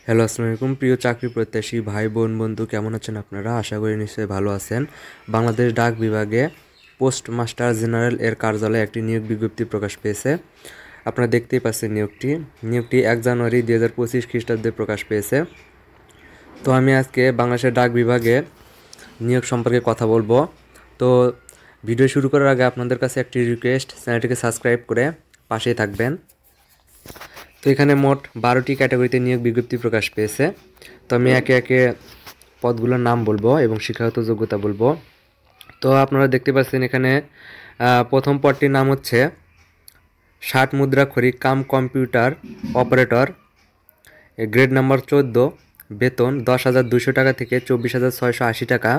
Hello, আসসালামু আলাইকুম। প্রিয় চাকরি প্রত্যাশী ভাই বোন বন্ধু, কেমন আছেন আপনারা? আশা করি নিশ্চয়ই ভালো আছেন। বাংলাদেশ ডাক বিভাগে পোস্ট মাস্টার জেনারেল এর কার্যালয়ে একটি নিয়োগ বিজ্ঞপ্তি প্রকাশ পেয়েছে। আপনারা দেখতেই পাচ্ছেন নিয়োগটি 1 জানুয়ারি 2025 খ্রিস্টাব্দে প্রকাশ পেয়েছে। তো আমি আজকে বাংলাদেশের ডাক বিভাগে নিয়োগ সম্পর্কে কথা বলবো। তো ভিডিও শুরু করার আগে আপনাদের কাছে একটি রিকোয়েস্ট, চ্যানেলটিকে সাবস্ক্রাইব করে পাশেই থাকবেন। তো এখানে মোট 12টি ক্যাটাগরিতে নিয়োগ বিজ্ঞপ্তি প্রকাশ পেয়েছে। তো আমি একে একে পদগুলোর নাম বলবো এবং শিক্ষাগত যোগ্যতা বলবো। তো আপনারা দেখতে পাচ্ছেন এখানে প্রথম পদটির নাম হচ্ছে 60 মুদ্রাক্ষরী cum computer operator, grade number 14, বেতন 10,200 টাকা থেকে 24,680 টাকা।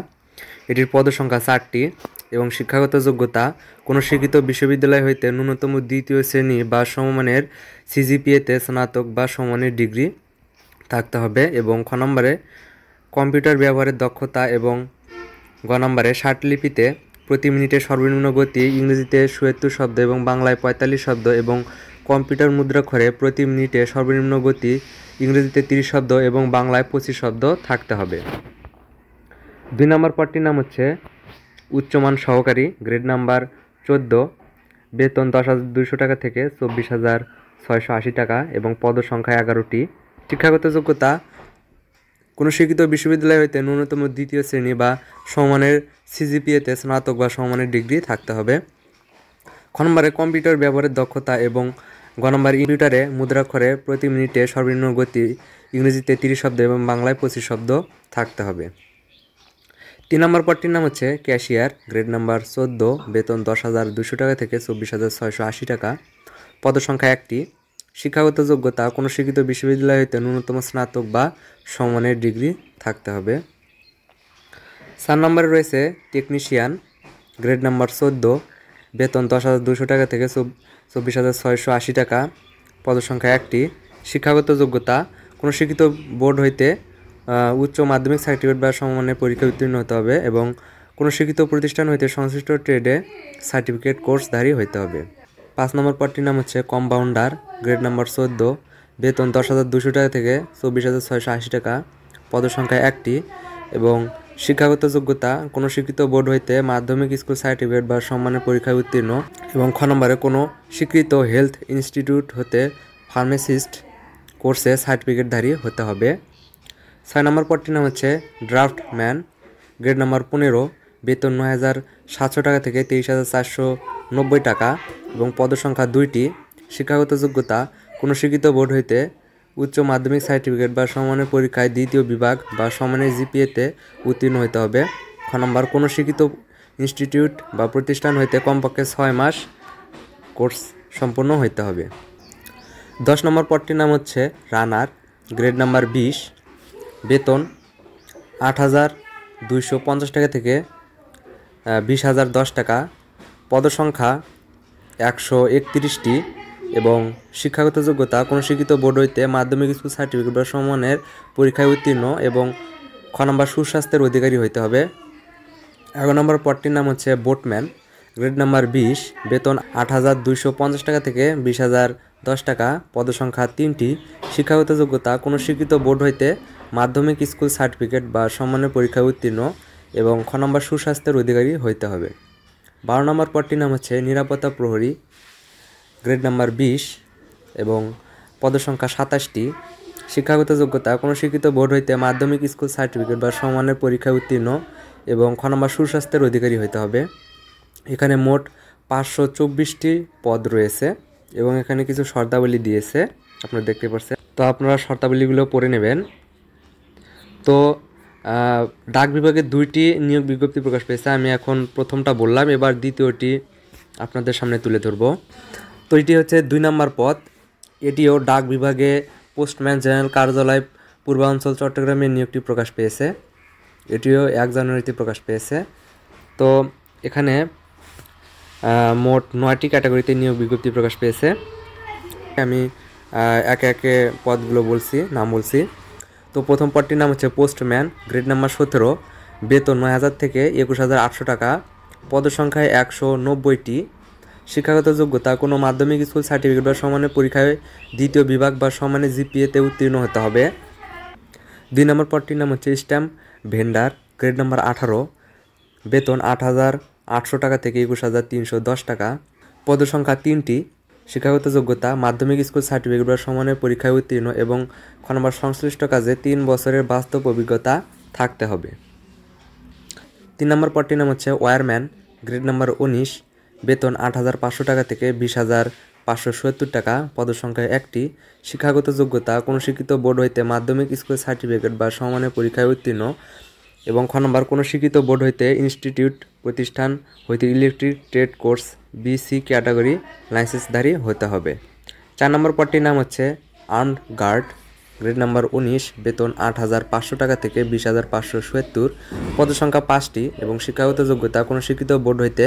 এটির পদসংখ্যা 4টি এবং শিক্ষাগত যোগ্যতা কোনো স্বীকৃত বিশ্ববিদ্যালয় হইতে ন্যূনতম দ্বিতীয় শ্রেণী বা সমমানের সিজিপিএতে স্নাতক বা সমমানের ডিগ্রি থাকতে হবে এবং খ নম্বরে কম্পিউটার ব্যবহারের দক্ষতা এবং গ নম্বরে ষাটলিপিতে প্রতি মিনিটে সর্বনিম্ন গতি ইংরেজিতে ৭৭ শব্দ এবং বাংলায় ৪৫ শব্দ এবং কম্পিউটার মুদ্রাক্ষরে প্রতি মিনিটে সর্বনিম্ন গতি ইংরেজিতে 30 শব্দ এবং বাংলায় 25 শব্দ থাকতে হবে। 2 নম্বর পদটির নাম হচ্ছে উচ্চমান সহকারী, গ্রেড নাম্বার 14, বেতন 10,200 টাকা থেকে 24,680 টাকা এবং পদসংখ্যা 11টি। শিক্ষাগত যোগ্যতা কোনো স্বীকৃত বিশ্ববিদ্যালয় হইতে ন্যূনতম দ্বিতীয় শ্রেণী বা সমমানের সিজিপিএতে স্নাতক বা সমমানের ডিগ্রি থাকতে হবে। খ নম্বরে কম্পিউটার ব্যবহারের দক্ষতা এবং গ নম্বর কম্পিউটারে মুদ্রাক্ষরে প্রতি মিনিটে সর্বনিম্ন গতি ইংরেজিতে 30 শব্দ এবং বাংলায় 25 শব্দ থাকতে হবে। 3 নম্বর পদটির নাম হচ্ছে ক্যাশিয়ার, গ্রেড নাম্বার 14, বেতন 10,200 টাকা থেকে 24,680 টাকা, পদসংখ্যা 1টি। শিক্ষাগত যোগ্যতা কোনো স্বীকৃত বিশ্ববিদ্যালয় হইতে ন্যূনতম স্নাতক বা সমমানের ডিগ্রি থাকতে হবে। 4 নম্বরে রয়েছে টেকনিশিয়ান, গ্রেড নাম্বার 14, বেতন 10,200 টাকা থেকে 24,680 টাকা, পদসংখ্যা 1টি। শিক্ষাগত যোগ্যতা কোনো স্বীকৃত বোর্ড হইতে উচ্চ মাধ্যমিক সার্টিফিকেট বা সমমানের পরীক্ষা উত্তীর্ণ হতে হবে এবং কোনো স্বীকৃত প্রতিষ্ঠান হইতে সংশ্লিষ্ট ট্রেডে সার্টিফিকেট কোর্সধারী হইতে হবে। 5 নম্বর পদটির নাম হচ্ছে কম্পাউন্ডার, গ্রেড নাম্বার 14, বেতন 10,200 টাকা থেকে 24,680 টাকা, পদসংখ্যা 1টি এবং শিক্ষাগত যোগ্যতা কোনো স্বীকৃত বোর্ড হইতে মাধ্যমিক স্কুল সার্টিফিকেট বা সম্মানের পরীক্ষায় উত্তীর্ণ এবং খ নম্বরে কোনো স্বীকৃত হেলথ ইনস্টিটিউট হতে ফার্মাসিস্ট কোর্সে সার্টিফিকেটধারী হতে হবে। 6 নম্বর পদটির নাম হচ্ছে ড্রাফটম্যান, গ্রেড নাম্বার 15, বেতন 9,700 টাকা থেকে 23,490 টাকা এবং পদসংখ্যা 2টি। শিক্ষাগত যোগ্যতা কোনো স্বীকৃত বোর্ড হইতে উচ্চ মাধ্যমিক সার্টিফিকেট বা সমমানের পরীক্ষায় দ্বিতীয় বিভাগ বা সমমানের জিপিএতে উত্তীর্ণ হতে হবে। খ নম্বর কোনো স্বীকৃত ইনস্টিটিউট বা প্রতিষ্ঠান হইতে কমপক্ষে 6 মাস কোর্স সম্পন্ন হইতে হবে। 10 নম্বর পদটির নাম হচ্ছে রানার, গ্রেড নাম্বার 20, বেতন 8,250 টাকা থেকে 20,010 টাকা, পদসংখ্যা 131টি এবং শিক্ষাগত যোগ্যতা কোনো স্বীকৃত বোর্ড হইতে মাধ্যমিক স্কুল সার্টিফিকেট বা সমমানের পরীক্ষায় উত্তীর্ণ এবং খ নম্বর সুস্বাস্থ্যের অধিকারী হইতে হবে। 11 নম্বর পদটির নাম হচ্ছে বোটম্যান, গ্রেড নাম্বার 20, বেতন 8,250 টাকা থেকে 20,010 টাকা, পদসংখ্যা 3টি। শিক্ষাগত যোগ্যতা কোনো স্বীকৃত বোর্ড হইতে মাধ্যমিক স্কুল সার্টিফিকেট বা সম্মানের পরীক্ষায় উত্তীর্ণ এবং খ নম্বর সুস্বাস্থ্যের অধিকারী হইতে হবে। 12 নম্বর পদটির নাম হচ্ছে নিরাপত্তা প্রহরী, গ্রেড নাম্বার 20 এবং পদসংখ্যা 27টি। শিক্ষাগত যোগ্যতা কোনো স্বীকৃত বোর্ড হইতে মাধ্যমিক স্কুল সার্টিফিকেট বা সমমানের পরীক্ষায় উত্তীর্ণ এবং খ নম্বর সুস্বাস্থ্যের অধিকারী হইতে হবে। এখানে মোট 524টি পদ রয়েছে এবং এখানে কিছু শর্তাবলী দিয়েছে, আপনারা দেখতে পাচ্ছেন। তো আপনারা শর্তাবলীগুলো পড়ে নেবেন। তো ডাক বিভাগে 2টি নিয়োগ বিজ্ঞপ্তি প্রকাশ পেয়েছে। আমি এখন প্রথমটা বললাম, এবার দ্বিতীয়টি আপনাদের সামনে তুলে ধরব। তো এটি হচ্ছে 2 নম্বর পদ। এটিও ডাক বিভাগে পোস্টম্যান জেনারেল কার্যালয় পূর্বাঞ্চল চট্টগ্রামে নিয়োগটি প্রকাশ পেয়েছে। এটিও 1 জানুয়ারিতে প্রকাশ পেয়েছে। তো এখানে মোট 9টি ক্যাটাগরিতে নিয়োগ বিজ্ঞপ্তি প্রকাশ পেয়েছে। আমি একে একে পদগুলো নাম বলছি। তো প্রথম পদটির নাম হচ্ছে পোস্টম্যান, গ্রেড নাম্বার 17, বেতন 9,000 থেকে 21,800 টাকা, পদসংখ্যা 190টি। শিক্ষাগত যোগ্যতা কোনো মাধ্যমিক স্কুল সার্টিফিকেট বা সমমানের পরীক্ষায় দ্বিতীয় বিভাগ বা সমমানের জিপিএতে উত্তীর্ণ হতে হবে। 2 নম্বর পদটির নাম হচ্ছে স্ট্যাম্প ভেন্ডার, গ্রেড নাম্বার 18, বেতন 8,800 টাকা থেকে 21,310 টাকা, পদসংখ্যা 3টি, শিক্ষাগত যোগ্যতা মাধ্যমিক স্কুল সার্টিফিকেট বা সমানের পরীক্ষায় উত্তীর্ণ এবং খ নম্বর সংশ্লিষ্ট কাজে 3 বছরের বাস্তব অভিজ্ঞতা থাকতে হবে। 3 নম্বর পদটির নাম হচ্ছে ওয়্যারম্যান, গ্রেড নাম্বার 19, বেতন 8,500 টাকা থেকে 20,570 টাকা, পদসংখ্যা 1টি, শিক্ষাগত যোগ্যতা কোনো শিক্ষিত বোর্ড হইতে মাধ্যমিক স্কুল সার্টিফিকেট বা সমানের পরীক্ষায় উত্তীর্ণ এবং খ নম্বর কোনো শিক্ষিত বোর্ড হইতে ইনস্টিটিউট প্রতিষ্ঠান হইতে electric trade course BC category লাইসেন্সধারী হতে হবে। 4 নম্বর পদটির নাম হচ্ছে আর্মড গার্ড, গ্রেড নাম্বার 19, বেতন 8,500 টাকা থেকে 20,570, পদসংখ্যা 5টি এবং শিক্ষাগত যোগ্যতা কোনো শিক্ষিত বোর্ড হইতে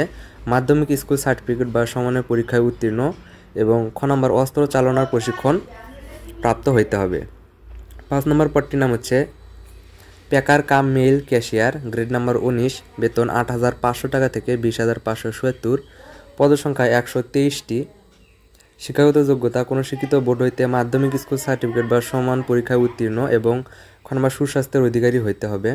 মাধ্যমিক স্কুল সার্টিফিকেট বা সমানের পরীক্ষায় উত্তীর্ণ এবং খ নম্বর অস্ত্র চালনার প্রশিক্ষণ প্রাপ্ত হইতে হবে। 5 নম্বর পদটির নাম হচ্ছে প্যাকার কাম মেইল ক্যাশিয়ার, গ্রেড নাম্বার 19, বেতন 8,500 টাকা থেকে 20,570, পদসংখ্যা 123টি, শিক্ষাগত যোগ্যতা কোনো শিক্ষিত বোর্ড হইতে মাধ্যমিক স্কুল সার্টিফিকেট বা সমান পরীক্ষায় উত্তীর্ণ এবং খ নম্বর সুস্বাস্থ্যের অধিকারী হইতে হবে।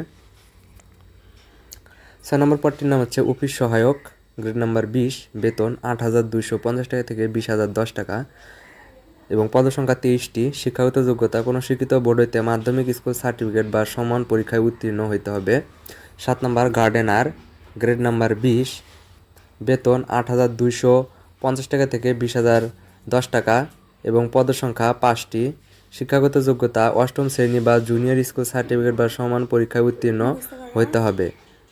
6 নম্বর পদটির নাম হচ্ছে অফিস সহায়ক, গ্রেড নাম্বার 20, বেতন 8,250 টাকা থেকে 20,010 টাকা এবং পদসংখ্যা 23টি, শিক্ষাগত যোগ্যতা কোনো শিক্ষিত বোর্ড হইতে মাধ্যমিক স্কুল সার্টিফিকেট বা সমান পরীক্ষায় উত্তীর্ণ হইতে হবে। 7 নম্বর গার্ডেনার, গ্রেড নাম্বার 20, বেতন 8,250 টাকা থেকে 20,010 টাকা এবং পদসংখ্যা 5টি, শিক্ষাগত যোগ্যতা অষ্টম শ্রেণী বা জুনিয়র স্কুল সার্টিফিকেট বা সমান পরীক্ষায় উত্তীর্ণ হইতে হবে।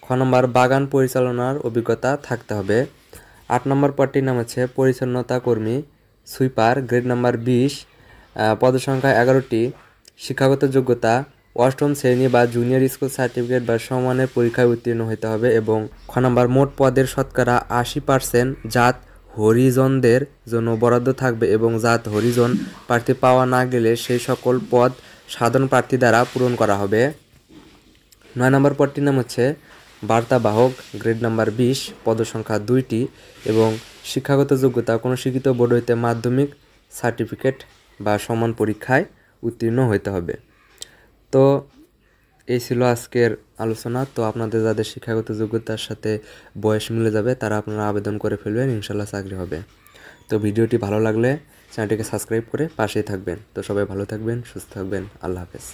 খ নম্বর বাগান পরিচালনার অভিজ্ঞতা থাকতে হবে। 8 নম্বর পদটির নাম হচ্ছে পরিচ্ছন্নতা কর্মী সুইপার, গ্রেড নাম্বার 20, পদসংখ্যা 11টি, শিক্ষাগত যোগ্যতা অষ্টম শ্রেণী বা জুনিয়র স্কুল সার্টিফিকেট বা সমানের পরীক্ষায় উত্তীর্ণ হতে হবে এবং খ নম্বর মোট পদের শতকরা 80% জাত হরিজনদের জন্য বরাদ্দ থাকবে এবং জাত হরিজন প্রার্থী পাওয়া না গেলে সেই সকল পদ সাধারণ প্রার্থী দ্বারা পূরণ করা হবে। 9 নম্বর পদটির নাম হচ্ছে বার্তাবাহক, গ্রেড নাম্বার 20, পদসংখ্যা 2টি এবং শিক্ষাগত যোগ্যতা কোনো শিক্ষিত বোর্ড হইতে মাধ্যমিক সার্টিফিকেট বা সমান পরীক্ষায় উত্তীর্ণ হইতে হবে। তো এই ছিল আজকের আলোচনা। তো আপনাদের যাদের শিক্ষাগত যোগ্যতার সাথে বয়স মিলে যাবে তারা আপনারা আবেদন করে ফেলবেন, ইনশাল্লাহ চাকরি হবে। তো ভিডিওটি ভালো লাগলে চ্যানেলটিকে সাবস্ক্রাইব করে পাশেই থাকবেন। তো সবাই ভালো থাকবেন, সুস্থ থাকবেন, আল্লাহ হাফেজ।